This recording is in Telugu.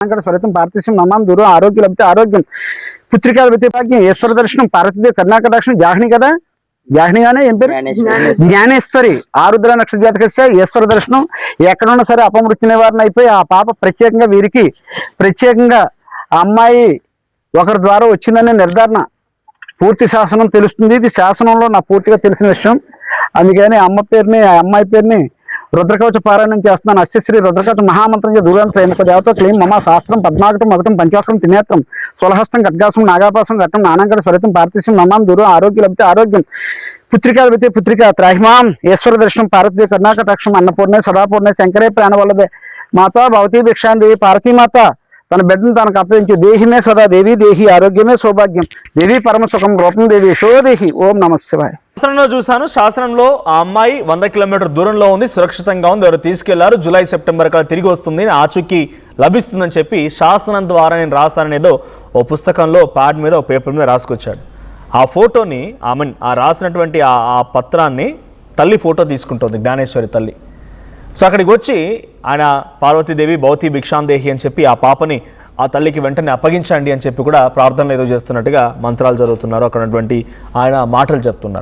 స్వరితం పార్థిష్యం మమాం దూరం ఆరోగ్య లభితే ఆరోగ్యం పుత్రికా లభితే భాగ్యం ఈశ్వర దర్శనం పార్వతీదేవి కర్ణాటక దర్శనం జాహ్ని కదా జాహ్నిగానే ఏం పేరు జ్ఞానేశ్వరి ఆరుద్ర నక్షత్ర జాతకస్య ఈశ్వర దర్శనం ఎక్కడున్నా సరే అపమృత్యు నివారణ అయిపోయి ఆ పాప ప్రత్యేకంగా వీరికి ప్రత్యేకంగా ఆ అమ్మాయి ఒకరి ద్వారా వచ్చిందనే నిర్ధారణ పూర్తి శాసనం తెలుస్తుంది. ఇది శాసనంలో నా పూర్తిగా తెలిసిన విషయం. అందుకని అమ్మ పేరుని ఆ అమ్మాయి పేరుని రుద్రకవచ పారాయణం చేస్తున్నాను. అస్యశ్రీ రుద్రకవచ మహామంత్రం దూరం ప్రేమిక దేవత క్లీం మమ శాస్త్రం పద్మాకటం మధుకం పంచాక్షరం త్రినేత్రం స్వలహస్తం ఖడ్గాసం నాగాపాసం ఘట్టం నానాంకర స్వరితం పార్థిష్యం మమాం దూరం ఆరోగ్య లభితే ఆరోగ్యం పుత్రికా లభితే పుత్రిక త్రాహిమాం ఈశ్వర దర్శనం పార్వతీ కర్ణాకటాక్షం అన్నపూర్ణే సదాపూర్ణే శంకరే ప్రాణవల్లభే మాతా భవతీ భిక్షాందేవి పార్వతీమాత తన బిడ్డను తనకు అప్పగించి దేహిమే సదా దేవి దేహి ఆరోగ్యమే సౌభాగ్యం దేవి పరమ సుఖం రూపం దేవి యశోదేహి ఓం నమ శివాయ. శాస్త్రంలో చూశాను. శాస్త్రంలో ఆ అమ్మాయి 100 కిలోమీటర్ దూరంలో ఉంది, సురక్షితంగా ఉంది, ఎవరు తీసుకెళ్లారు, జూలై సెప్టెంబర్ కల్లా తిరిగి వస్తుంది, ఆచూకీ లభిస్తుందని చెప్పి శాసనం ద్వారా నేను రాశాననేదో ఓ పుస్తకంలో ప్యాడ్ మీద ఓ పేపర్ మీద రాసుకొచ్చాడు. ఆ ఫోటోని ఆ రాసినటువంటి ఆ పత్రాన్ని తల్లి ఫోటో తీసుకుంటుంది, జ్ఞానేశ్వరి తల్లి. సో అక్కడికి వచ్చి ఆయన పార్వతీదేవి భవతీ భిక్షాందేహి అని చెప్పి ఆ పాపని ఆ తల్లికి వెంటనే అప్పగించండి అని చెప్పి కూడా ప్రార్థనలు ఏదో చేస్తున్నట్టుగా మంత్రాలు జరుగుతున్నారు. అక్కడ ఆయన మాటలు చెప్తున్నారు.